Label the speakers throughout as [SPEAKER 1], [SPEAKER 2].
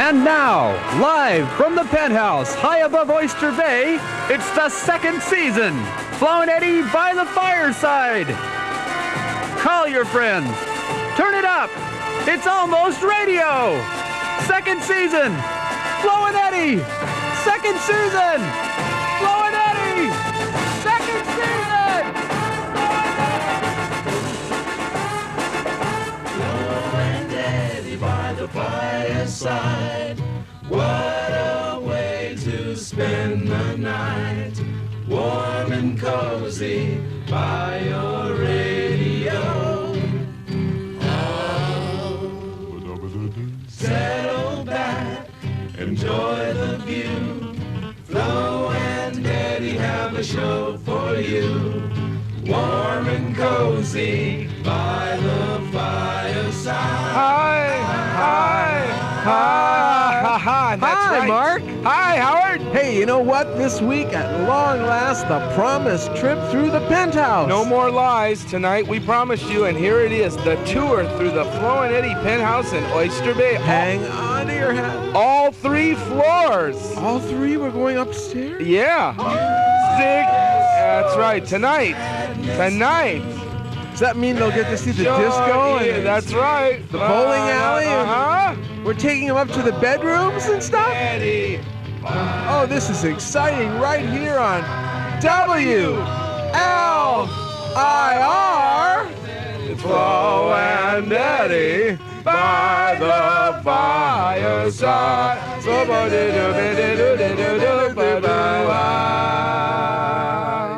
[SPEAKER 1] And now, live from the Penthouse, high above Oyster Bay, it's the second season. Flo and Eddie by the fireside. Call your friends. Turn it up. It's almost radio. Second season. Flo and Eddie. Second season. Flo and Eddie. Second season.
[SPEAKER 2] Flo and Eddie by the fireside. What a way to spend the night. Warm and cozy by your radio. Settle back, enjoy the view. Flo and Eddie have a show for you. Warm and cozy by the fireside.
[SPEAKER 3] Hi, that's
[SPEAKER 4] Hi,
[SPEAKER 3] right.
[SPEAKER 4] Mark.
[SPEAKER 3] Hi, Howard.
[SPEAKER 4] Hey, you know what? This week, at long last, the promised trip through the Penthouse.
[SPEAKER 3] No more lies. Tonight we promised you, and here it is, the tour through the Flo and Eddie Penthouse in Oyster Bay.
[SPEAKER 4] Hang on to your hat.
[SPEAKER 3] All 3 floors.
[SPEAKER 4] All 3 were going upstairs?
[SPEAKER 3] Yeah. That's right. Tonight.
[SPEAKER 4] Does that mean they'll get to see the disco?
[SPEAKER 3] Yeah,
[SPEAKER 4] And
[SPEAKER 3] that's right.
[SPEAKER 4] The bowling alley?
[SPEAKER 3] Uh-huh.
[SPEAKER 4] We're taking them up to the bedrooms and stuff?
[SPEAKER 3] Eddie.
[SPEAKER 4] Oh, this is exciting right here on WLIR.
[SPEAKER 3] Flo and Eddie by the fireside.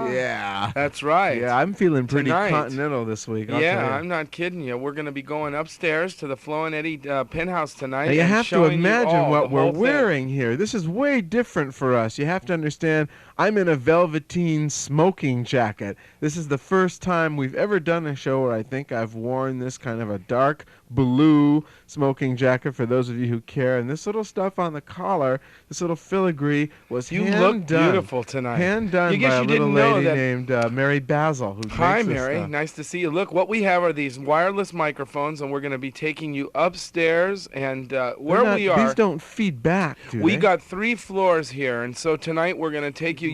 [SPEAKER 4] Yeah.
[SPEAKER 3] That's right.
[SPEAKER 4] Yeah, I'm feeling pretty
[SPEAKER 3] Tonight.
[SPEAKER 4] continental this week. I'll tell
[SPEAKER 3] Yeah,
[SPEAKER 4] you.
[SPEAKER 3] I'm not kidding you. We're going to be going upstairs to the Flo and Eddie Penthouse tonight.
[SPEAKER 4] Now you
[SPEAKER 3] and
[SPEAKER 4] have to
[SPEAKER 3] showing you
[SPEAKER 4] imagine
[SPEAKER 3] all,
[SPEAKER 4] what
[SPEAKER 3] the
[SPEAKER 4] we're
[SPEAKER 3] whole thing.
[SPEAKER 4] wearing here. This is way different for us. You have to understand, I'm in a velveteen smoking jacket. This is the first time we've ever done a show where I think I've worn this kind of a dark blue smoking jacket, for those of you who care. And this little stuff on the collar, this little filigree, was
[SPEAKER 3] You
[SPEAKER 4] hand
[SPEAKER 3] look
[SPEAKER 4] done.
[SPEAKER 3] beautiful tonight.
[SPEAKER 4] Hand done
[SPEAKER 3] You guess
[SPEAKER 4] by a
[SPEAKER 3] you
[SPEAKER 4] little
[SPEAKER 3] didn't know
[SPEAKER 4] lady
[SPEAKER 3] that-
[SPEAKER 4] named Mary Basil, who
[SPEAKER 3] Hi,
[SPEAKER 4] makes this
[SPEAKER 3] Mary.
[SPEAKER 4] stuff.
[SPEAKER 3] Nice to see you. Look, what we have are these wireless microphones, and we're going to be taking you upstairs. And where we are,
[SPEAKER 4] These don't feed back, do
[SPEAKER 3] we
[SPEAKER 4] they?
[SPEAKER 3] got 3 floors here, and so tonight we're going to take you.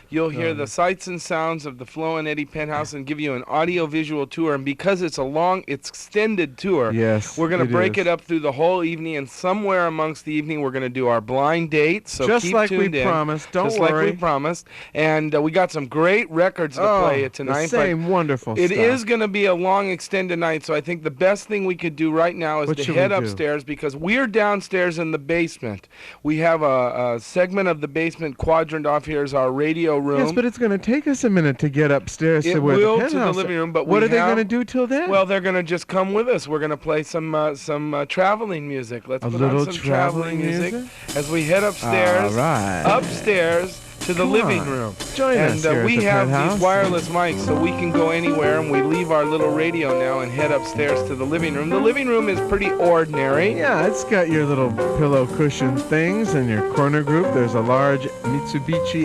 [SPEAKER 3] You'll hear the sights and sounds of the Flo and Eddie Penthouse, and give you an audio-visual tour. And because it's a long, extended tour,
[SPEAKER 4] Yes,
[SPEAKER 3] we're going to break
[SPEAKER 4] is.
[SPEAKER 3] it up through the whole evening. And somewhere amongst the evening, we're going to do our blind date. So
[SPEAKER 4] Just
[SPEAKER 3] keep
[SPEAKER 4] like we
[SPEAKER 3] tuned in.
[SPEAKER 4] promised. Don't
[SPEAKER 3] Just
[SPEAKER 4] worry.
[SPEAKER 3] like we promised. And we got some great records to play tonight.
[SPEAKER 4] The same wonderful
[SPEAKER 3] It
[SPEAKER 4] stuff.
[SPEAKER 3] is going to be a long, extended night, so I think the best thing we could do right now is
[SPEAKER 4] What
[SPEAKER 3] to
[SPEAKER 4] should
[SPEAKER 3] head
[SPEAKER 4] we do?
[SPEAKER 3] upstairs, because we're downstairs in the basement. We have a segment of the basement quadrant off here is our radio room.
[SPEAKER 4] Yes, but it's going to take us a minute to get upstairs
[SPEAKER 3] It
[SPEAKER 4] to where
[SPEAKER 3] will,
[SPEAKER 4] the
[SPEAKER 3] to the
[SPEAKER 4] Penthouse
[SPEAKER 3] living
[SPEAKER 4] is.
[SPEAKER 3] room, but
[SPEAKER 4] what
[SPEAKER 3] we
[SPEAKER 4] are they
[SPEAKER 3] have-
[SPEAKER 4] going to do till then?
[SPEAKER 3] Well, they're going to just come with us. We're going to play some traveling music. Let's
[SPEAKER 4] A
[SPEAKER 3] put
[SPEAKER 4] little
[SPEAKER 3] on some traveling music
[SPEAKER 4] music?
[SPEAKER 3] as we head upstairs.
[SPEAKER 4] All right.
[SPEAKER 3] Upstairs to the
[SPEAKER 4] Come
[SPEAKER 3] living
[SPEAKER 4] on.
[SPEAKER 3] room.
[SPEAKER 4] Join
[SPEAKER 3] And
[SPEAKER 4] us here
[SPEAKER 3] we
[SPEAKER 4] at the
[SPEAKER 3] have
[SPEAKER 4] Penthouse.
[SPEAKER 3] these wireless mics, so we can go anywhere, and we leave our little radio now and head upstairs to the living room. The living room is pretty ordinary.
[SPEAKER 4] Yeah, it's got your little pillow cushion things and your corner group. There's a large Mitsubishi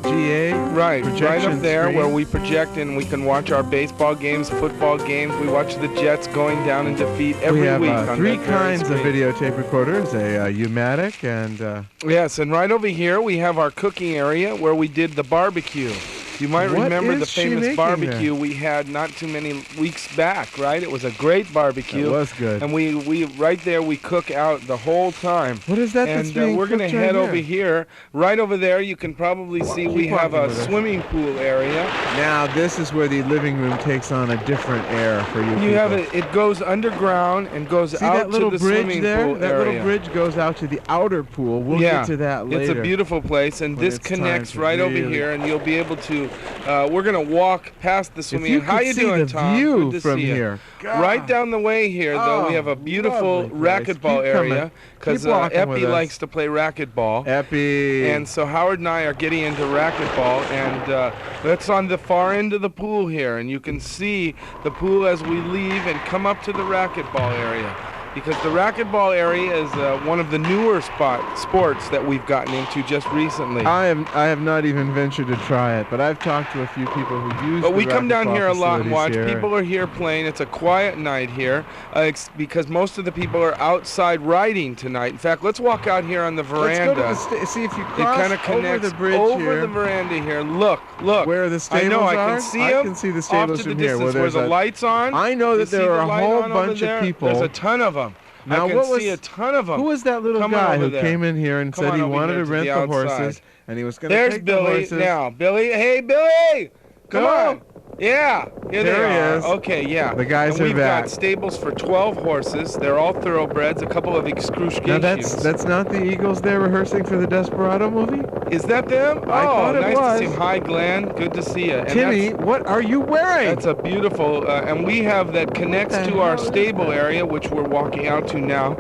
[SPEAKER 4] MGA
[SPEAKER 3] Right
[SPEAKER 4] projection
[SPEAKER 3] up there
[SPEAKER 4] screen.
[SPEAKER 3] where we project and we can watch our baseball games, football games. We watch the Jets going down in defeat every
[SPEAKER 4] we have
[SPEAKER 3] week on
[SPEAKER 4] 3
[SPEAKER 3] that very
[SPEAKER 4] kinds of
[SPEAKER 3] screen.
[SPEAKER 4] videotape recorders, a U-matic and...
[SPEAKER 3] Yes, and right over here we have our cooking area where we did the barbecue. You might
[SPEAKER 4] What
[SPEAKER 3] remember
[SPEAKER 4] is
[SPEAKER 3] the
[SPEAKER 4] she
[SPEAKER 3] famous
[SPEAKER 4] making
[SPEAKER 3] barbecue we had not too many weeks back, right? It was a great barbecue.
[SPEAKER 4] It was good.
[SPEAKER 3] And we right there we cook out the whole time.
[SPEAKER 4] What is that that's
[SPEAKER 3] And
[SPEAKER 4] being
[SPEAKER 3] we're going to
[SPEAKER 4] cooked right
[SPEAKER 3] head
[SPEAKER 4] here?
[SPEAKER 3] over here. Right over there you can probably see we
[SPEAKER 4] Keep
[SPEAKER 3] have
[SPEAKER 4] walking
[SPEAKER 3] a
[SPEAKER 4] with us.
[SPEAKER 3] swimming pool area.
[SPEAKER 4] Now, this is where the living room takes on a different air for you
[SPEAKER 3] You
[SPEAKER 4] people.
[SPEAKER 3] have it goes underground and goes
[SPEAKER 4] See
[SPEAKER 3] out
[SPEAKER 4] that little
[SPEAKER 3] to the
[SPEAKER 4] bridge
[SPEAKER 3] swimming
[SPEAKER 4] there?
[SPEAKER 3] pool
[SPEAKER 4] That
[SPEAKER 3] area.
[SPEAKER 4] little bridge goes out to the outer pool. We'll
[SPEAKER 3] yeah,
[SPEAKER 4] get to that later.
[SPEAKER 3] It's a beautiful place, and
[SPEAKER 4] when
[SPEAKER 3] this
[SPEAKER 4] it's time
[SPEAKER 3] connects
[SPEAKER 4] to
[SPEAKER 3] right over
[SPEAKER 4] really-
[SPEAKER 3] here, and you'll be able to. We're gonna walk past the
[SPEAKER 4] If
[SPEAKER 3] swimming.
[SPEAKER 4] you
[SPEAKER 3] How
[SPEAKER 4] could
[SPEAKER 3] you
[SPEAKER 4] see
[SPEAKER 3] doing,
[SPEAKER 4] the
[SPEAKER 3] Tom?
[SPEAKER 4] view
[SPEAKER 3] Good to
[SPEAKER 4] from
[SPEAKER 3] see you.
[SPEAKER 4] here.
[SPEAKER 3] Right
[SPEAKER 4] God.
[SPEAKER 3] down the way here, though, we
[SPEAKER 4] Oh,
[SPEAKER 3] have a beautiful
[SPEAKER 4] lovely place.
[SPEAKER 3] racquetball
[SPEAKER 4] Keep coming.
[SPEAKER 3] area because
[SPEAKER 4] Keep walking
[SPEAKER 3] Epi
[SPEAKER 4] with us.
[SPEAKER 3] likes to play racquetball.
[SPEAKER 4] Epi.
[SPEAKER 3] And so Howard and I are getting into racquetball, and that's on the far end of the pool here, and you can see the pool as we leave and come up to the racquetball area. because the racquetball area is one of the newer sports that we've gotten into just recently.
[SPEAKER 4] I have not even ventured to try it, but I've talked to a few people who use.
[SPEAKER 3] But we come down here a lot and watch.
[SPEAKER 4] Here.
[SPEAKER 3] People are here playing. It's a quiet night here because most of the people are outside riding tonight. In fact, let's walk out here on the veranda.
[SPEAKER 4] Let's go to see if you
[SPEAKER 3] It
[SPEAKER 4] cross
[SPEAKER 3] kind of connects
[SPEAKER 4] over the bridge
[SPEAKER 3] over the veranda here. Look.
[SPEAKER 4] Where the stables
[SPEAKER 3] I know.
[SPEAKER 4] are?
[SPEAKER 3] I can see
[SPEAKER 4] I
[SPEAKER 3] them.
[SPEAKER 4] can see the
[SPEAKER 3] Off
[SPEAKER 4] stables
[SPEAKER 3] to the
[SPEAKER 4] from here.
[SPEAKER 3] distance
[SPEAKER 4] Where
[SPEAKER 3] the lights on.
[SPEAKER 4] I know
[SPEAKER 3] You
[SPEAKER 4] that
[SPEAKER 3] see
[SPEAKER 4] there are
[SPEAKER 3] the
[SPEAKER 4] a
[SPEAKER 3] light
[SPEAKER 4] whole
[SPEAKER 3] on
[SPEAKER 4] bunch
[SPEAKER 3] over there?
[SPEAKER 4] of people.
[SPEAKER 3] There's a ton of them.
[SPEAKER 4] Now,
[SPEAKER 3] I can see a ton of them.
[SPEAKER 4] Who was that little
[SPEAKER 3] Come on
[SPEAKER 4] guy
[SPEAKER 3] over
[SPEAKER 4] who
[SPEAKER 3] there.
[SPEAKER 4] came in here and
[SPEAKER 3] Come
[SPEAKER 4] said
[SPEAKER 3] on
[SPEAKER 4] he
[SPEAKER 3] over
[SPEAKER 4] wanted
[SPEAKER 3] here
[SPEAKER 4] to
[SPEAKER 3] to
[SPEAKER 4] rent
[SPEAKER 3] the
[SPEAKER 4] the horses
[SPEAKER 3] outside.
[SPEAKER 4] and he was going to
[SPEAKER 3] There's
[SPEAKER 4] take the
[SPEAKER 3] Billy
[SPEAKER 4] horses?
[SPEAKER 3] now. Billy, hey Billy, come
[SPEAKER 4] Go.
[SPEAKER 3] on. Yeah, here
[SPEAKER 4] There
[SPEAKER 3] they
[SPEAKER 4] he
[SPEAKER 3] are.
[SPEAKER 4] is.
[SPEAKER 3] Okay, yeah.
[SPEAKER 4] The guys
[SPEAKER 3] and
[SPEAKER 4] are
[SPEAKER 3] we've
[SPEAKER 4] back.
[SPEAKER 3] got stables for 12 horses. They're all thoroughbreds. A couple of excruciations.
[SPEAKER 4] Now that's not the Eagles they're rehearsing for the Desperado movie?
[SPEAKER 3] Is that them?
[SPEAKER 4] I thought it
[SPEAKER 3] nice
[SPEAKER 4] was.
[SPEAKER 3] to see. Hi, Glenn. Good to see you. And
[SPEAKER 4] Timmy, what are you wearing?
[SPEAKER 3] That's a beautiful, and we have that connects
[SPEAKER 4] What the
[SPEAKER 3] to our
[SPEAKER 4] hell is
[SPEAKER 3] stable area, which we're walking out to now.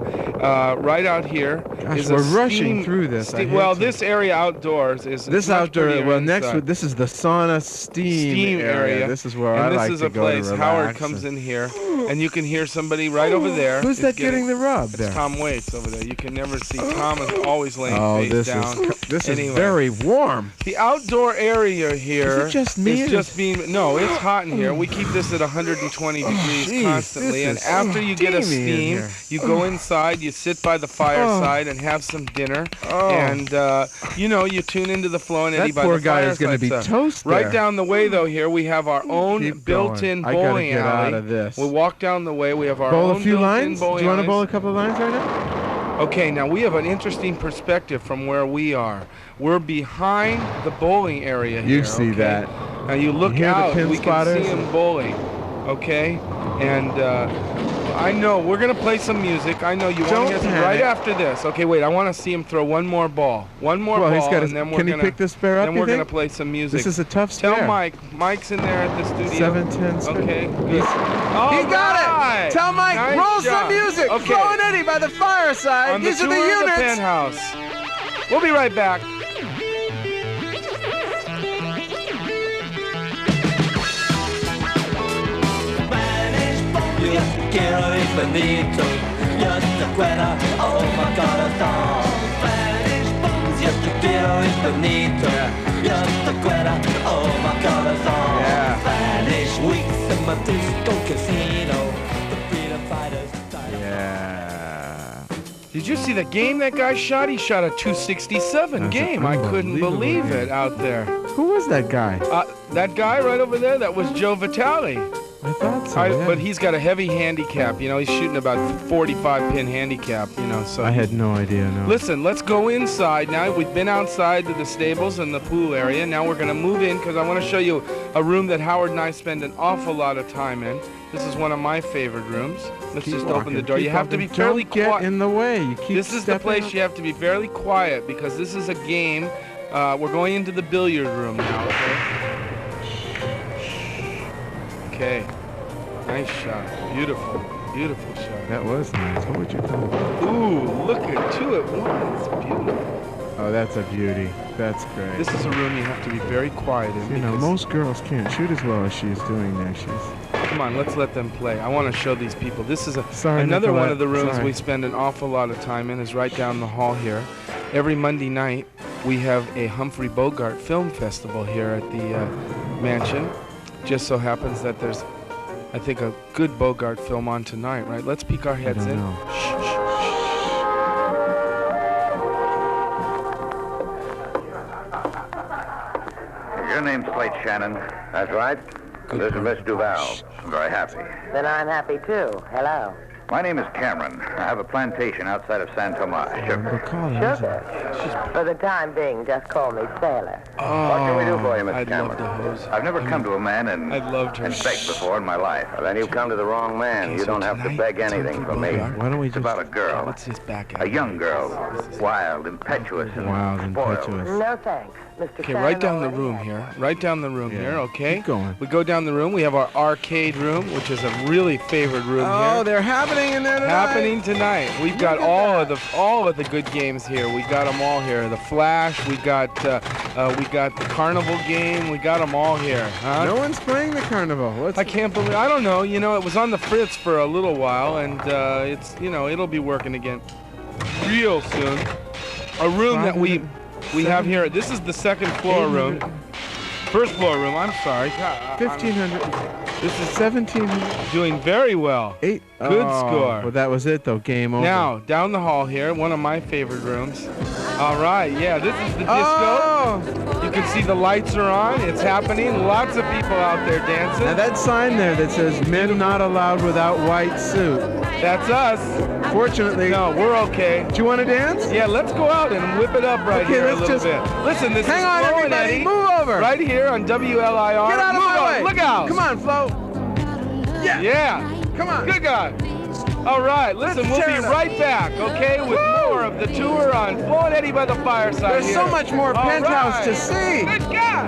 [SPEAKER 3] Right out here
[SPEAKER 4] Gosh,
[SPEAKER 3] is
[SPEAKER 4] we're
[SPEAKER 3] a
[SPEAKER 4] rushing
[SPEAKER 3] steam-
[SPEAKER 4] through this. I hate
[SPEAKER 3] Well,
[SPEAKER 4] to-
[SPEAKER 3] this area outdoors is
[SPEAKER 4] This
[SPEAKER 3] much
[SPEAKER 4] outdoor,
[SPEAKER 3] prettier
[SPEAKER 4] well,
[SPEAKER 3] inside.
[SPEAKER 4] this is the sauna steam
[SPEAKER 3] area.
[SPEAKER 4] This is where
[SPEAKER 3] and
[SPEAKER 4] I
[SPEAKER 3] this
[SPEAKER 4] like
[SPEAKER 3] is
[SPEAKER 4] to
[SPEAKER 3] a
[SPEAKER 4] go
[SPEAKER 3] place
[SPEAKER 4] to relax.
[SPEAKER 3] Howard comes in here, and you can hear somebody right over there.
[SPEAKER 4] Who's
[SPEAKER 3] is
[SPEAKER 4] that getting the rub
[SPEAKER 3] It's
[SPEAKER 4] there?
[SPEAKER 3] Tom Waits over there. You can never see. Tom is always laying
[SPEAKER 4] Oh,
[SPEAKER 3] face
[SPEAKER 4] this
[SPEAKER 3] down.
[SPEAKER 4] is
[SPEAKER 3] Anyway.
[SPEAKER 4] very warm.
[SPEAKER 3] The outdoor area here
[SPEAKER 4] Is it just me?
[SPEAKER 3] is just being no, it's hot in here. We keep this at 120 degrees
[SPEAKER 4] jeez,
[SPEAKER 3] constantly,
[SPEAKER 4] this
[SPEAKER 3] and
[SPEAKER 4] is
[SPEAKER 3] after you get a
[SPEAKER 4] steamy in
[SPEAKER 3] steam,
[SPEAKER 4] here.
[SPEAKER 3] you go inside, you sit by the fireside and have some dinner, and you tune into the Flo and Eddie
[SPEAKER 4] That
[SPEAKER 3] by
[SPEAKER 4] poor
[SPEAKER 3] the
[SPEAKER 4] guy
[SPEAKER 3] fireside.
[SPEAKER 4] is going to be
[SPEAKER 3] stuff.
[SPEAKER 4] toast
[SPEAKER 3] Right
[SPEAKER 4] there.
[SPEAKER 3] down the way though here we have our own
[SPEAKER 4] Keep
[SPEAKER 3] built-in
[SPEAKER 4] going. I gotta
[SPEAKER 3] bowling
[SPEAKER 4] get
[SPEAKER 3] alley.
[SPEAKER 4] out of this.
[SPEAKER 3] We walk down the way, we have our
[SPEAKER 4] Bowl
[SPEAKER 3] own
[SPEAKER 4] a few
[SPEAKER 3] built-in
[SPEAKER 4] lines? Do
[SPEAKER 3] bowling
[SPEAKER 4] you want to bowl a
[SPEAKER 3] alleys.
[SPEAKER 4] couple of lines right now?
[SPEAKER 3] Okay, now we have an interesting perspective from where we are. We're behind the bowling area here.
[SPEAKER 4] You see
[SPEAKER 3] okay?
[SPEAKER 4] that.
[SPEAKER 3] Now you look
[SPEAKER 4] You hear the
[SPEAKER 3] out,
[SPEAKER 4] pin
[SPEAKER 3] we can
[SPEAKER 4] spotters?
[SPEAKER 3] see them bowling, okay? And I know, we're going to play some music. I know you want to
[SPEAKER 4] Don't
[SPEAKER 3] hear some
[SPEAKER 4] panic.
[SPEAKER 3] right after this. Okay, wait, I want to see him throw one more ball. One more
[SPEAKER 4] Well,
[SPEAKER 3] ball,
[SPEAKER 4] he's got
[SPEAKER 3] and then we're
[SPEAKER 4] can he
[SPEAKER 3] going to
[SPEAKER 4] pick this spare up,
[SPEAKER 3] then
[SPEAKER 4] you
[SPEAKER 3] we're going to
[SPEAKER 4] think?
[SPEAKER 3] play some music.
[SPEAKER 4] This is a tough spare.
[SPEAKER 3] Tell Mike. Mike's in there at the studio.
[SPEAKER 4] 710 spare.
[SPEAKER 3] Okay, good.
[SPEAKER 4] He got
[SPEAKER 3] Alright.
[SPEAKER 4] it! Tell Mike,
[SPEAKER 3] Nice
[SPEAKER 4] roll
[SPEAKER 3] job.
[SPEAKER 4] some music!
[SPEAKER 3] Okay.
[SPEAKER 4] Flo and Eddie by the fireside.
[SPEAKER 3] On the
[SPEAKER 4] These are
[SPEAKER 3] tour
[SPEAKER 4] the
[SPEAKER 3] of the
[SPEAKER 4] units.
[SPEAKER 3] Penthouse. We'll be right back.
[SPEAKER 5] Yo quiero ir bendito, yo te quiero, oh my corazón. Spanish blues, yo te quiero ir bendito, yo te quiero, oh my corazón.
[SPEAKER 4] Yeah.
[SPEAKER 5] Spanish weeks in my disco casino, the freedom fighters.
[SPEAKER 4] Yeah.
[SPEAKER 3] Did you see the game that guy shot? He shot a 267
[SPEAKER 4] That's
[SPEAKER 3] game. I couldn't
[SPEAKER 4] unbelievable
[SPEAKER 3] believe
[SPEAKER 4] game.
[SPEAKER 3] it out there.
[SPEAKER 4] Who was that guy?
[SPEAKER 3] That guy right over there, that was Joe Vitale.
[SPEAKER 4] I thought so. Yeah.
[SPEAKER 3] But he's got a heavy handicap. You know, he's shooting about 45 pin handicap, you know. So
[SPEAKER 4] I had no idea. No.
[SPEAKER 3] Listen, let's go inside now. We've been outside to the stables and the pool area. Now we're going to move in because I want to show you a room that Howard and I spend an awful lot of time in. This is one of my favorite rooms. Let's
[SPEAKER 4] Keep
[SPEAKER 3] just
[SPEAKER 4] walking,
[SPEAKER 3] open the door.
[SPEAKER 4] keep
[SPEAKER 3] You have to be
[SPEAKER 4] walking.
[SPEAKER 3] fairly
[SPEAKER 4] Don't get
[SPEAKER 3] quiet.
[SPEAKER 4] in the way. You keep
[SPEAKER 3] This is the
[SPEAKER 4] stepping
[SPEAKER 3] place
[SPEAKER 4] up.
[SPEAKER 3] you have to be fairly quiet because this is a game. We're going into the billiard room now, okay? Okay. Nice shot. Beautiful. Beautiful shot.
[SPEAKER 4] That was nice. What would you call it?
[SPEAKER 3] Ooh, look at 2 at 1. It's beautiful.
[SPEAKER 4] Oh, that's a beauty. That's great.
[SPEAKER 3] This is a room you have to be very quiet in.
[SPEAKER 4] You know,
[SPEAKER 3] because-
[SPEAKER 4] most girls can't shoot as well as she's doing there.
[SPEAKER 3] Come on, let's let them play. I want to show these people. This is
[SPEAKER 4] Sorry,
[SPEAKER 3] another one
[SPEAKER 4] Nicolette.
[SPEAKER 3] of the rooms
[SPEAKER 4] Sorry.
[SPEAKER 3] we spend an awful lot of time in is right down the hall here. Every Monday night, we have a Humphrey Bogart Film Festival here at the mansion. Just so happens that there's, I think, a good Bogart film on tonight, right? Let's peek our heads
[SPEAKER 4] don't
[SPEAKER 3] in.
[SPEAKER 4] know.
[SPEAKER 6] Your name's Slate Shannon. That's right. This is Miss Duval. I'm very happy.
[SPEAKER 7] Then I'm happy too. Hello.
[SPEAKER 6] My name is Cameron. I have a plantation outside of San Tomas. Sugar.
[SPEAKER 7] Sugar. For the time being, just call me Sailor.
[SPEAKER 3] Oh,
[SPEAKER 6] What can we do for you, Mr.
[SPEAKER 3] I'd
[SPEAKER 6] Cameron?
[SPEAKER 3] love to hose.
[SPEAKER 6] I've never come to a man and
[SPEAKER 3] I'd love to.
[SPEAKER 6] begged before in my life.
[SPEAKER 7] Well, then you've come to the wrong man.
[SPEAKER 3] Okay,
[SPEAKER 7] You
[SPEAKER 3] so
[SPEAKER 7] don't have to
[SPEAKER 3] tonight,
[SPEAKER 7] beg
[SPEAKER 3] it's
[SPEAKER 7] anything
[SPEAKER 3] Humphrey
[SPEAKER 7] from me.
[SPEAKER 3] Bogart.
[SPEAKER 4] Why don't we
[SPEAKER 6] It's
[SPEAKER 4] just
[SPEAKER 6] about a girl.
[SPEAKER 3] Let's just back out.
[SPEAKER 6] A young girl. Wild, impetuous, and
[SPEAKER 4] wild,
[SPEAKER 6] spoiled.
[SPEAKER 4] impetuous?
[SPEAKER 7] No thanks. Mr.
[SPEAKER 3] Okay, right down the
[SPEAKER 7] already
[SPEAKER 3] room
[SPEAKER 7] has
[SPEAKER 3] here.
[SPEAKER 7] one.
[SPEAKER 3] Right down the room here, okay?
[SPEAKER 4] Keep going.
[SPEAKER 3] We go down the room. We have our arcade room, which is a really favorite room
[SPEAKER 4] Oh,
[SPEAKER 3] here.
[SPEAKER 4] they're happening in there tonight.
[SPEAKER 3] Happening tonight. We've got all of the good games here. We got them all here. The Flash. We got the Carnival game. We got them all here. Huh?
[SPEAKER 4] No one's playing the carnival.
[SPEAKER 3] I can't believe. I don't know. You know, it was on the Fritz for a little while, and it's it'll be working again real soon. A room that we have here. This is the second floor room. First floor room. I'm sorry.
[SPEAKER 4] 1,500.
[SPEAKER 3] This is
[SPEAKER 4] 1,700.
[SPEAKER 3] doing very well.
[SPEAKER 4] Good
[SPEAKER 3] score.
[SPEAKER 4] Well, that was it, though. Game over.
[SPEAKER 3] Now, down the hall here, one of my favorite rooms. All right, yeah, this is the disco.
[SPEAKER 4] Oh!
[SPEAKER 3] You can see the lights are on. It's happening. Lots of people out there dancing.
[SPEAKER 4] Now, that sign there that says men not allowed without white suit.
[SPEAKER 3] That's us.
[SPEAKER 4] Fortunately.
[SPEAKER 3] No, we're okay.
[SPEAKER 4] Do you want to dance?
[SPEAKER 3] Yeah, let's go out and whip it up right
[SPEAKER 4] Okay,
[SPEAKER 3] here a
[SPEAKER 4] let's
[SPEAKER 3] little
[SPEAKER 4] just-
[SPEAKER 3] bit. Listen, this
[SPEAKER 4] Hang
[SPEAKER 3] is
[SPEAKER 4] on,
[SPEAKER 3] Flo and
[SPEAKER 4] everybody.
[SPEAKER 3] Eddie,
[SPEAKER 4] Move over.
[SPEAKER 3] right here on WLIR.
[SPEAKER 4] Get out of
[SPEAKER 3] Move
[SPEAKER 4] my
[SPEAKER 3] on.
[SPEAKER 4] way.
[SPEAKER 3] Look out.
[SPEAKER 4] Come on, Flo. Yeah.
[SPEAKER 3] Yeah.
[SPEAKER 4] Come on.
[SPEAKER 3] Good guy. All right, listen, we'll
[SPEAKER 4] tear
[SPEAKER 3] be
[SPEAKER 4] it up.
[SPEAKER 3] right back, okay, with more of the tour on Flo and Eddie by the Fireside.
[SPEAKER 4] There's so
[SPEAKER 3] here.
[SPEAKER 4] much more
[SPEAKER 3] All
[SPEAKER 4] Penthouse to
[SPEAKER 3] right.
[SPEAKER 4] see.
[SPEAKER 3] Good guy.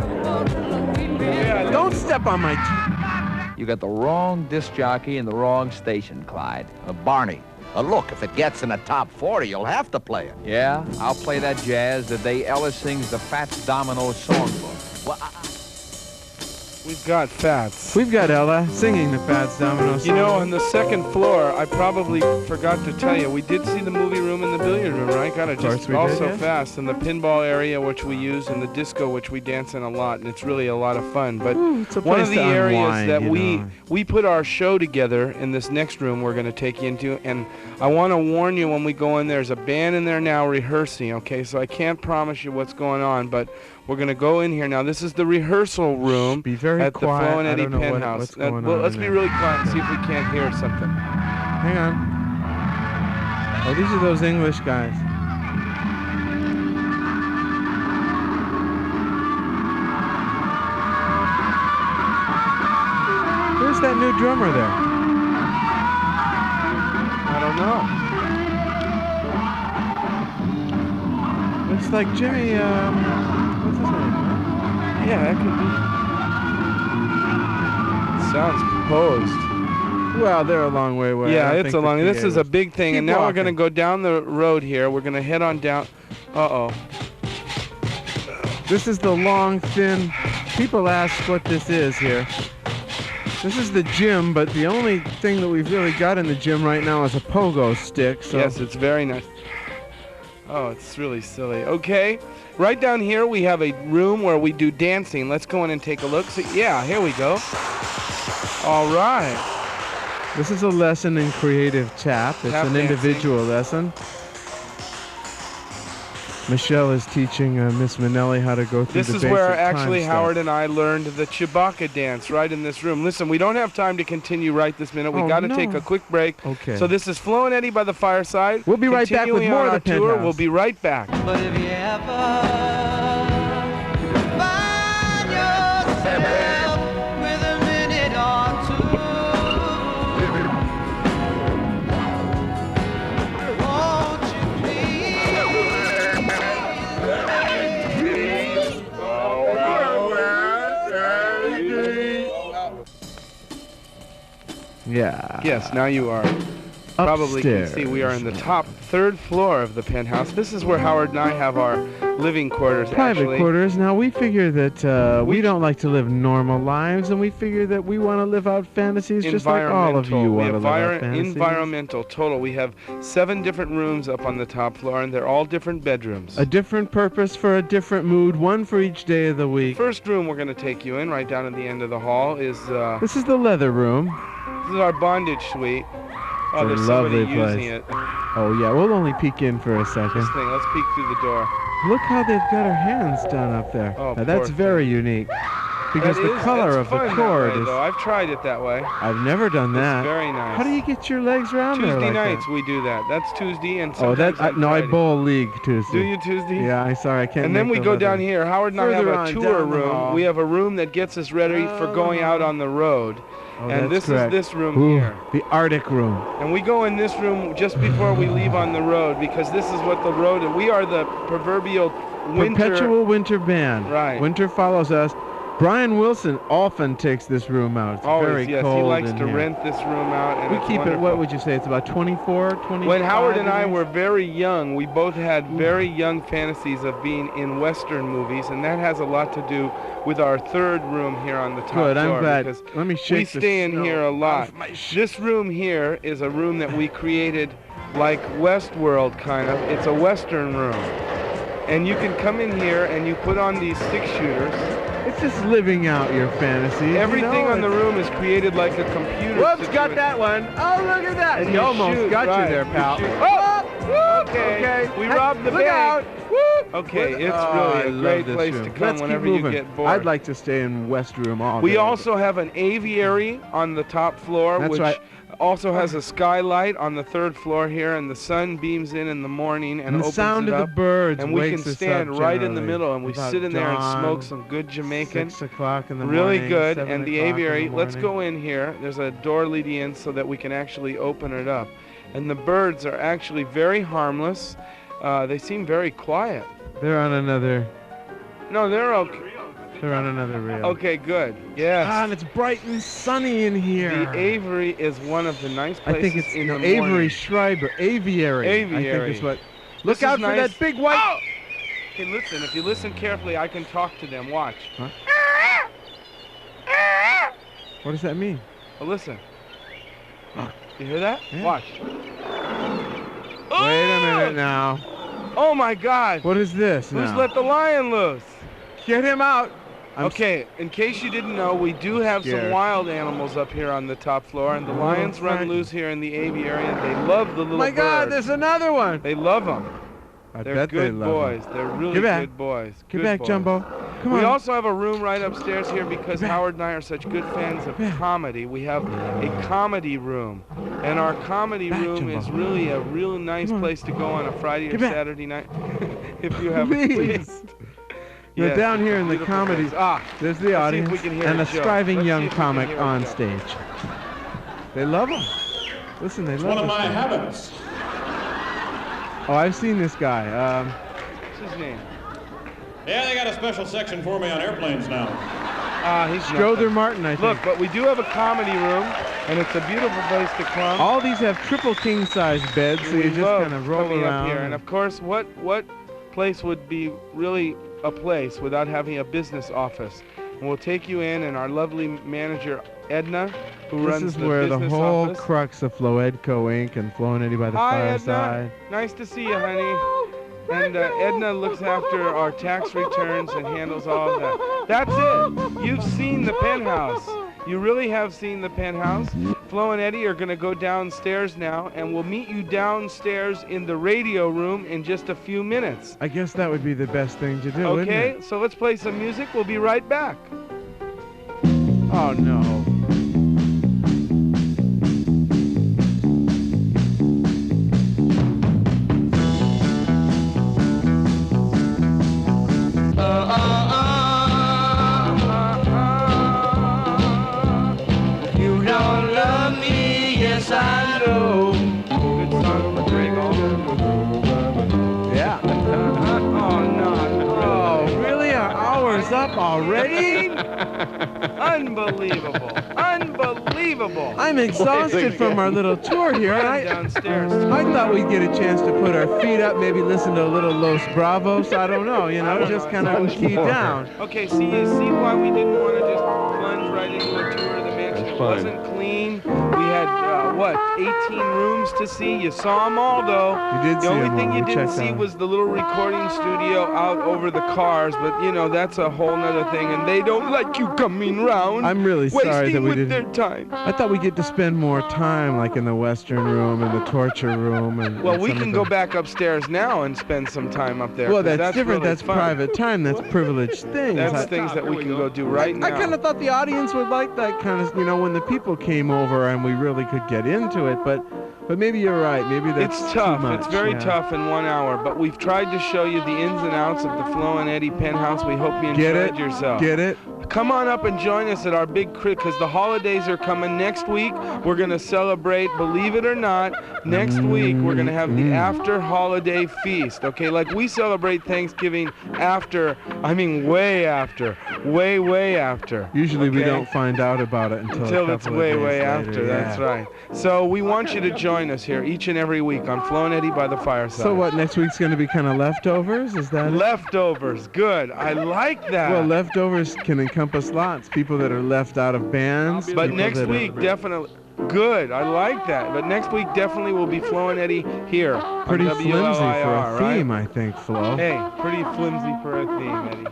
[SPEAKER 3] Yeah,
[SPEAKER 4] Don't step on my
[SPEAKER 8] You got the wrong disc jockey in the wrong station, Clyde.
[SPEAKER 9] Barney, look, if it gets in the top 40, you'll have to play it.
[SPEAKER 8] Yeah, I'll play that jazz the day Ella sings the Fats Domino songbook.
[SPEAKER 9] Well,
[SPEAKER 3] we've got Fats.
[SPEAKER 4] We've got Ella singing the Fats Domino song.
[SPEAKER 3] You know, on the second floor, I probably forgot to tell you, we did see the movie room and the billiard room, right? Got it just
[SPEAKER 4] we did,
[SPEAKER 3] also
[SPEAKER 4] yes.
[SPEAKER 3] fast. And the pinball area, which we use, and the disco, which we dance in a lot, and it's really a lot of fun. But
[SPEAKER 4] it's a
[SPEAKER 3] one of
[SPEAKER 4] place
[SPEAKER 3] the
[SPEAKER 4] to
[SPEAKER 3] areas
[SPEAKER 4] unwind,
[SPEAKER 3] that
[SPEAKER 4] you know.
[SPEAKER 3] we put our show together in this next room we're going to take you into, and I want to warn you when we go in, there's a band in there now rehearsing, okay? So I can't promise you what's going on, but we're going to go in here. Now, this is the rehearsal room
[SPEAKER 4] Be very
[SPEAKER 3] at
[SPEAKER 4] quiet.
[SPEAKER 3] the Flo and
[SPEAKER 4] I
[SPEAKER 3] Eddie
[SPEAKER 4] don't know
[SPEAKER 3] Penthouse.
[SPEAKER 4] what's going
[SPEAKER 3] Well,
[SPEAKER 4] on
[SPEAKER 3] let's
[SPEAKER 4] in
[SPEAKER 3] be
[SPEAKER 4] there.
[SPEAKER 3] really quiet and see if we can't hear something.
[SPEAKER 4] Hang on. Oh, these are those English guys. Where's that new drummer there?
[SPEAKER 3] I don't know.
[SPEAKER 4] Looks like Jimmy, what's his name?
[SPEAKER 3] Yeah, that could be. Sounds proposed.
[SPEAKER 4] Well, they're a long way away. I
[SPEAKER 3] Yeah,
[SPEAKER 4] don't
[SPEAKER 3] it's
[SPEAKER 4] think
[SPEAKER 3] a
[SPEAKER 4] the
[SPEAKER 3] long. This
[SPEAKER 4] PA
[SPEAKER 3] is a
[SPEAKER 4] was-
[SPEAKER 3] big thing,
[SPEAKER 4] Keep
[SPEAKER 3] and now we're
[SPEAKER 4] walking.
[SPEAKER 3] gonna go down the road here. We're gonna head on down. Uh-oh.
[SPEAKER 4] This is the long, thin. People ask what this is here. This is the gym, but the only thing that we've really got in the gym right now is a pogo stick. So
[SPEAKER 3] Yes, it's very nice. Oh, it's really silly. Okay, right down here we have a room where we do dancing. Let's go in and take a look. So, yeah, here we go. All right.
[SPEAKER 4] this is a lesson in creative tap. It's
[SPEAKER 3] Tap
[SPEAKER 4] an
[SPEAKER 3] dancing.
[SPEAKER 4] individual lesson. Michelle is teaching Miss Minnelli how to go through
[SPEAKER 3] This
[SPEAKER 4] the
[SPEAKER 3] is
[SPEAKER 4] basic
[SPEAKER 3] where
[SPEAKER 4] time
[SPEAKER 3] actually
[SPEAKER 4] stuff.
[SPEAKER 3] Howard and I learned the Chewbacca dance right in this room. Listen, we don't have time to continue right this minute. We
[SPEAKER 4] Oh,
[SPEAKER 3] got to
[SPEAKER 4] no.
[SPEAKER 3] take a quick break.
[SPEAKER 4] Okay.
[SPEAKER 3] So this is Flo and Eddie by the Fireside.
[SPEAKER 4] We'll be right back with
[SPEAKER 3] Continuing
[SPEAKER 4] more
[SPEAKER 3] on
[SPEAKER 4] of
[SPEAKER 3] our
[SPEAKER 4] the
[SPEAKER 3] tour.
[SPEAKER 4] Penthouse.
[SPEAKER 3] We'll be right back.
[SPEAKER 5] But if you ever find yourself with a minute or two, won't you
[SPEAKER 4] Yeah.
[SPEAKER 3] Yes, now you are. Probably can see we are in the top third floor of the Penthouse. This is where Howard and I have our living quarters.
[SPEAKER 4] Private
[SPEAKER 3] actually.
[SPEAKER 4] quarters. Now, we figure that we
[SPEAKER 3] We-
[SPEAKER 4] don't like to live normal lives, and we figure that we want to live out fantasies just like all of you
[SPEAKER 3] We
[SPEAKER 4] want to
[SPEAKER 3] have
[SPEAKER 4] live out fantasies.
[SPEAKER 3] environmental total. We have 7 different rooms up on the top floor, and they're all different bedrooms.
[SPEAKER 4] A different purpose for a different mood, one for each day of the week.
[SPEAKER 3] First room we're going to take you in, right down at the end of the hall, is
[SPEAKER 4] This is the leather room.
[SPEAKER 3] this is our bondage suite. Oh,
[SPEAKER 4] It's a
[SPEAKER 3] there's somebody
[SPEAKER 4] lovely
[SPEAKER 3] using
[SPEAKER 4] place.
[SPEAKER 3] it.
[SPEAKER 4] Oh, yeah, we'll only peek in for a second.
[SPEAKER 3] This thing. Let's peek through the door.
[SPEAKER 4] Look how they've got her hands done up there.
[SPEAKER 3] Oh,
[SPEAKER 4] Now, that's
[SPEAKER 3] poor
[SPEAKER 4] very unique. Because
[SPEAKER 3] That
[SPEAKER 4] the
[SPEAKER 3] is-
[SPEAKER 4] color
[SPEAKER 3] that's
[SPEAKER 4] of the
[SPEAKER 3] fun that
[SPEAKER 4] cord
[SPEAKER 3] way,
[SPEAKER 4] is...
[SPEAKER 3] though. I've tried it that way.
[SPEAKER 4] I've never done that.
[SPEAKER 3] It's very nice.
[SPEAKER 4] How do you get your legs around there
[SPEAKER 3] Tuesday
[SPEAKER 4] like
[SPEAKER 3] nights
[SPEAKER 4] that?
[SPEAKER 3] we do that. That's Tuesday and
[SPEAKER 4] Oh,
[SPEAKER 3] sometimes on
[SPEAKER 4] no, I
[SPEAKER 3] Friday.
[SPEAKER 4] bowl league Tuesday.
[SPEAKER 3] Do you Tuesday?
[SPEAKER 4] Yeah, I'm sorry, I can't.
[SPEAKER 3] And then
[SPEAKER 4] make
[SPEAKER 3] we
[SPEAKER 4] the
[SPEAKER 3] go
[SPEAKER 4] leather.
[SPEAKER 3] down here. Howard and I have
[SPEAKER 4] Further
[SPEAKER 3] a
[SPEAKER 4] on,
[SPEAKER 3] tour
[SPEAKER 4] down the
[SPEAKER 3] room.
[SPEAKER 4] hall.
[SPEAKER 3] We have a room that gets us ready for going out on the road.
[SPEAKER 4] Oh,
[SPEAKER 3] And
[SPEAKER 4] that's
[SPEAKER 3] this
[SPEAKER 4] correct.
[SPEAKER 3] is this room
[SPEAKER 4] Ooh,
[SPEAKER 3] here.
[SPEAKER 4] the Arctic room.
[SPEAKER 3] And we go in this room just before we leave on the road because this is what the road, and we are the proverbial
[SPEAKER 4] Perpetual winter band.
[SPEAKER 3] Right.
[SPEAKER 4] Winter follows us. Brian Wilson often takes this room out. It's
[SPEAKER 3] Always,
[SPEAKER 4] very
[SPEAKER 3] yes.
[SPEAKER 4] cold
[SPEAKER 3] He likes
[SPEAKER 4] in
[SPEAKER 3] to
[SPEAKER 4] here.
[SPEAKER 3] rent this room out. And
[SPEAKER 4] We
[SPEAKER 3] it's
[SPEAKER 4] keep it,
[SPEAKER 3] wonderful.
[SPEAKER 4] what would you say, it's about 24, 25
[SPEAKER 3] When Howard and I
[SPEAKER 4] degrees?
[SPEAKER 3] were very young, we both had very young fantasies of being in Western movies, and that has a lot to do with our third room here on the top
[SPEAKER 4] Good,
[SPEAKER 3] floor.
[SPEAKER 4] I'm glad.
[SPEAKER 3] Because
[SPEAKER 4] Let me
[SPEAKER 3] we
[SPEAKER 4] shake the
[SPEAKER 3] stay in
[SPEAKER 4] snow
[SPEAKER 3] here a lot.
[SPEAKER 4] off my
[SPEAKER 3] This room here is a room that we created like Westworld, kind of. It's a Western room. And you can come in here and you put on these 6-shooters.
[SPEAKER 4] It's just living out your fantasies.
[SPEAKER 3] Everything on the
[SPEAKER 4] it's-
[SPEAKER 3] room is created like a computer.
[SPEAKER 4] Whoops, got
[SPEAKER 3] situation.
[SPEAKER 4] that one. Oh, look at that.
[SPEAKER 3] And
[SPEAKER 4] He
[SPEAKER 3] you
[SPEAKER 4] almost
[SPEAKER 3] shoot,
[SPEAKER 4] got
[SPEAKER 3] right,
[SPEAKER 4] you there,
[SPEAKER 3] you
[SPEAKER 4] pal.
[SPEAKER 3] shoot.
[SPEAKER 4] Oh,
[SPEAKER 3] Okay, we
[SPEAKER 4] Hey,
[SPEAKER 3] robbed the
[SPEAKER 4] look
[SPEAKER 3] bank.
[SPEAKER 4] out. Woo.
[SPEAKER 3] Okay, it's
[SPEAKER 4] Oh, I
[SPEAKER 3] really a
[SPEAKER 4] love
[SPEAKER 3] great
[SPEAKER 4] this
[SPEAKER 3] place
[SPEAKER 4] room.
[SPEAKER 3] to come
[SPEAKER 4] Let's
[SPEAKER 3] whenever
[SPEAKER 4] keep
[SPEAKER 3] you
[SPEAKER 4] moving.
[SPEAKER 3] get bored.
[SPEAKER 4] I'd like to stay in West Room all
[SPEAKER 3] We
[SPEAKER 4] day.
[SPEAKER 3] also have an aviary on the top floor,
[SPEAKER 4] That's
[SPEAKER 3] which
[SPEAKER 4] right.
[SPEAKER 3] also has a skylight on the 3rd floor here, and the sun beams in the morning and
[SPEAKER 4] And the
[SPEAKER 3] opens
[SPEAKER 4] sound
[SPEAKER 3] it
[SPEAKER 4] of
[SPEAKER 3] up.
[SPEAKER 4] the birds
[SPEAKER 3] And we can
[SPEAKER 4] wakes us
[SPEAKER 3] stand
[SPEAKER 4] up
[SPEAKER 3] right in the
[SPEAKER 4] generally.
[SPEAKER 3] middle, and we
[SPEAKER 4] About
[SPEAKER 3] sit in there and
[SPEAKER 4] dawn,
[SPEAKER 3] smoke some good Jamaican.
[SPEAKER 4] 6 o'clock in the
[SPEAKER 3] Really
[SPEAKER 4] morning.
[SPEAKER 3] good.
[SPEAKER 4] 7
[SPEAKER 3] And the
[SPEAKER 4] o'clock in
[SPEAKER 3] aviary, let's
[SPEAKER 4] morning.
[SPEAKER 3] go in here. There's a door leading in so that we can actually open it up. And the birds are actually very harmless. They seem very quiet.
[SPEAKER 4] They're on another.
[SPEAKER 3] No, they're okay.
[SPEAKER 4] They're on another reel.
[SPEAKER 3] Okay, good. Yes.
[SPEAKER 4] Ah, and it's bright and sunny in here.
[SPEAKER 3] The aviary is one of the nice
[SPEAKER 4] I
[SPEAKER 3] places
[SPEAKER 4] think it's
[SPEAKER 3] in the
[SPEAKER 4] Avery
[SPEAKER 3] morning.
[SPEAKER 4] Schreiber. Aviary. I
[SPEAKER 3] Aviary.
[SPEAKER 4] think is what.
[SPEAKER 3] This
[SPEAKER 4] Look
[SPEAKER 3] is
[SPEAKER 4] out for
[SPEAKER 3] nice.
[SPEAKER 4] that big white.
[SPEAKER 3] Oh! Okay, listen. If you listen carefully, I can talk to them. Watch.
[SPEAKER 4] Huh? What does that mean?
[SPEAKER 3] Oh, listen. You hear that?
[SPEAKER 4] Yeah.
[SPEAKER 3] Watch.
[SPEAKER 4] Wait a minute now.
[SPEAKER 3] Oh my God!
[SPEAKER 4] What is this
[SPEAKER 3] Who's
[SPEAKER 4] now?
[SPEAKER 3] let the lion loose?
[SPEAKER 4] Get him out.
[SPEAKER 3] Okay, in case you didn't know, we do have some
[SPEAKER 4] scared.
[SPEAKER 3] wild animals up here on the top floor, and the lions run
[SPEAKER 4] frightened.
[SPEAKER 3] loose here in the aviary, and they love the little
[SPEAKER 4] Oh my God,
[SPEAKER 3] birds.
[SPEAKER 4] there's another one.
[SPEAKER 3] They love them.
[SPEAKER 4] I
[SPEAKER 3] They're
[SPEAKER 4] bet they
[SPEAKER 3] good
[SPEAKER 4] love
[SPEAKER 3] boys.
[SPEAKER 4] him.
[SPEAKER 3] They're really
[SPEAKER 4] Get back.
[SPEAKER 3] good boys.
[SPEAKER 4] Get
[SPEAKER 3] Good
[SPEAKER 4] back,
[SPEAKER 3] boys.
[SPEAKER 4] Jumbo. Come
[SPEAKER 3] We
[SPEAKER 4] on.
[SPEAKER 3] also have a room right upstairs here because
[SPEAKER 4] back.
[SPEAKER 3] Howard and I are such good fans of
[SPEAKER 4] back.
[SPEAKER 3] comedy. We have a comedy room. And our comedy
[SPEAKER 4] Back,
[SPEAKER 3] room
[SPEAKER 4] Jumbo.
[SPEAKER 3] is really a real nice
[SPEAKER 4] Come on.
[SPEAKER 3] place to go on a Friday or
[SPEAKER 4] Get back.
[SPEAKER 3] Saturday night. If you have a
[SPEAKER 4] Please.
[SPEAKER 3] taste.
[SPEAKER 4] You're
[SPEAKER 3] Yes,
[SPEAKER 4] down
[SPEAKER 3] it's
[SPEAKER 4] here
[SPEAKER 3] a
[SPEAKER 4] in the
[SPEAKER 3] beautiful
[SPEAKER 4] comedy.
[SPEAKER 3] place. Ah,
[SPEAKER 4] There's the
[SPEAKER 3] let's see if
[SPEAKER 4] audience
[SPEAKER 3] we can hear
[SPEAKER 4] and
[SPEAKER 3] a
[SPEAKER 4] a
[SPEAKER 3] joke.
[SPEAKER 4] striving
[SPEAKER 3] Let's see
[SPEAKER 4] young
[SPEAKER 3] if we can
[SPEAKER 4] comic
[SPEAKER 3] hear a
[SPEAKER 4] on
[SPEAKER 3] joke.
[SPEAKER 4] stage. They love him. Listen, they love
[SPEAKER 10] One of
[SPEAKER 4] this
[SPEAKER 10] my
[SPEAKER 4] guy.
[SPEAKER 10] habits.
[SPEAKER 4] Oh, I've seen this guy.
[SPEAKER 3] What's his name?
[SPEAKER 10] Yeah, they got a special section for me on airplanes now.
[SPEAKER 3] He's
[SPEAKER 4] Strother
[SPEAKER 3] nothing.
[SPEAKER 4] Martin, I think.
[SPEAKER 3] Look, but we do have a comedy room, and it's a beautiful place to come.
[SPEAKER 4] All these have triple king-size beds, so
[SPEAKER 3] We
[SPEAKER 4] you just
[SPEAKER 3] love
[SPEAKER 4] kind of roll
[SPEAKER 3] coming
[SPEAKER 4] around.
[SPEAKER 3] up here. And of course, what place would be really a place without having a business office? And we'll take you in, and our lovely manager Edna, who
[SPEAKER 4] This
[SPEAKER 3] runs
[SPEAKER 4] is
[SPEAKER 3] the
[SPEAKER 4] where the
[SPEAKER 3] business
[SPEAKER 4] whole
[SPEAKER 3] office.
[SPEAKER 4] crux of Floedco Inc. and Flo and Eddie by the
[SPEAKER 3] Hi,
[SPEAKER 4] Fireside.
[SPEAKER 3] Edna. Nice to see you, honey. And Edna looks after our tax returns and handles all of that. That's it. You've seen the Penthouse. You really have seen the Penthouse. Flo and Eddie are going to go downstairs now, and we'll meet you downstairs in the radio room in just a few minutes.
[SPEAKER 4] I guess that would be the best thing to do, wouldn't
[SPEAKER 3] Okay,
[SPEAKER 4] it?
[SPEAKER 3] so let's play some music. We'll be right back.
[SPEAKER 4] Oh, no.
[SPEAKER 5] You don't love me, yes I know.
[SPEAKER 3] Good song for Grego.
[SPEAKER 4] Yeah.
[SPEAKER 3] Oh, no.
[SPEAKER 4] Oh, really? Our hour's up already?
[SPEAKER 3] Unbelievable. Unbelievable.
[SPEAKER 4] I'm exhausted from our little tour here. And
[SPEAKER 3] Run downstairs.
[SPEAKER 4] I thought we'd get a chance to put our feet up, maybe listen to a little Los Bravos. I don't know, you know, just kind of key down.
[SPEAKER 3] Okay, see, you see why we didn't want to just plunge right into a tour of the mansion. It wasn't clean. We had, 18 rooms to see. You saw them all, though.
[SPEAKER 4] You did
[SPEAKER 3] The
[SPEAKER 4] see
[SPEAKER 3] only
[SPEAKER 4] 'em
[SPEAKER 3] thing
[SPEAKER 4] all.
[SPEAKER 3] you
[SPEAKER 4] We
[SPEAKER 3] didn't
[SPEAKER 4] checked
[SPEAKER 3] see
[SPEAKER 4] out.
[SPEAKER 3] was the little recording studio out over the cars, but, you know, that's a whole nother thing, and they don't like you coming round.
[SPEAKER 4] I'm really sorry
[SPEAKER 3] wasting
[SPEAKER 4] that we
[SPEAKER 3] with
[SPEAKER 4] didn't.
[SPEAKER 3] their time.
[SPEAKER 4] I thought we'd get to spend more time, like in the Western room and the torture room. And
[SPEAKER 3] Well,
[SPEAKER 4] and
[SPEAKER 3] we
[SPEAKER 4] some
[SPEAKER 3] can
[SPEAKER 4] of
[SPEAKER 3] go
[SPEAKER 4] the-
[SPEAKER 3] back upstairs now and spend some time up there.
[SPEAKER 4] Well,
[SPEAKER 3] 'cause
[SPEAKER 4] that's different.
[SPEAKER 3] really
[SPEAKER 4] That's
[SPEAKER 3] fun.
[SPEAKER 4] private time. That's privileged things.
[SPEAKER 3] That's
[SPEAKER 4] I-
[SPEAKER 3] things that we can go do right now.
[SPEAKER 4] I kind of thought the audience would like that kind of, you know, when the people came over and we really could get into it. But maybe you're right. Maybe that's
[SPEAKER 3] It's tough.
[SPEAKER 4] Too much,
[SPEAKER 3] It's very
[SPEAKER 4] yeah.
[SPEAKER 3] tough in 1 hour. But we've tried to show you the ins and outs of the Flo and Eddie Penthouse. We hope you
[SPEAKER 4] Get
[SPEAKER 3] enjoyed
[SPEAKER 4] it?
[SPEAKER 3] yourself.
[SPEAKER 4] Get it?
[SPEAKER 3] come on up and join us at our big because the holidays are coming next week. We're going to celebrate, believe it or not, next week we're going to have the after holiday feast, okay? Like we celebrate Thanksgiving after, I mean way after, way after.
[SPEAKER 4] Usually we don't find out about it until
[SPEAKER 3] it's way
[SPEAKER 4] later,
[SPEAKER 3] after,
[SPEAKER 4] yeah.
[SPEAKER 3] that's right. So we want you to join us here each and every week on Flo and Eddie by the Fireside.
[SPEAKER 4] So what, next week's going to be kind of leftovers? Is that it?
[SPEAKER 3] Leftovers, good. I like that.
[SPEAKER 4] Well, leftovers can encompass lots. People that are left out of bands.
[SPEAKER 3] But next week, definitely. Good, I like that. But next week definitely will be Flo and Eddie here.
[SPEAKER 4] Pretty
[SPEAKER 3] on
[SPEAKER 4] flimsy
[SPEAKER 3] WLIR,
[SPEAKER 4] for a
[SPEAKER 3] right?
[SPEAKER 4] theme, I think, Flo.
[SPEAKER 3] Hey, pretty flimsy for a theme, Eddie.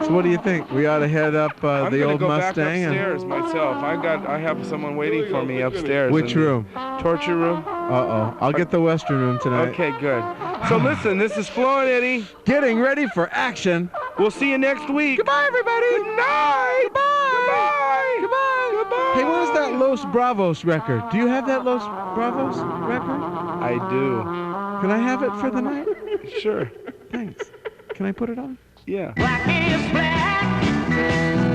[SPEAKER 4] So what do you think? We ought to head up the old
[SPEAKER 3] go
[SPEAKER 4] Mustang?
[SPEAKER 3] I'm gonna go back upstairs myself. I have someone waiting for me upstairs.
[SPEAKER 4] Which room?
[SPEAKER 3] Torture room.
[SPEAKER 4] Uh-oh. I'll get the Western room tonight.
[SPEAKER 3] Okay, good. So listen, this is Flo and Eddie.
[SPEAKER 4] Getting ready for action.
[SPEAKER 3] We'll see you next week.
[SPEAKER 4] Goodbye, everybody.
[SPEAKER 3] Good night.
[SPEAKER 4] Goodbye. Goodbye. Goodbye. Hey, where's that Los Bravos record? Do you have that Los Bravos record?
[SPEAKER 3] I do.
[SPEAKER 4] Can I have it for the night?
[SPEAKER 3] Sure.
[SPEAKER 4] Thanks. Can I put it on?
[SPEAKER 3] Yeah.
[SPEAKER 5] Black is black.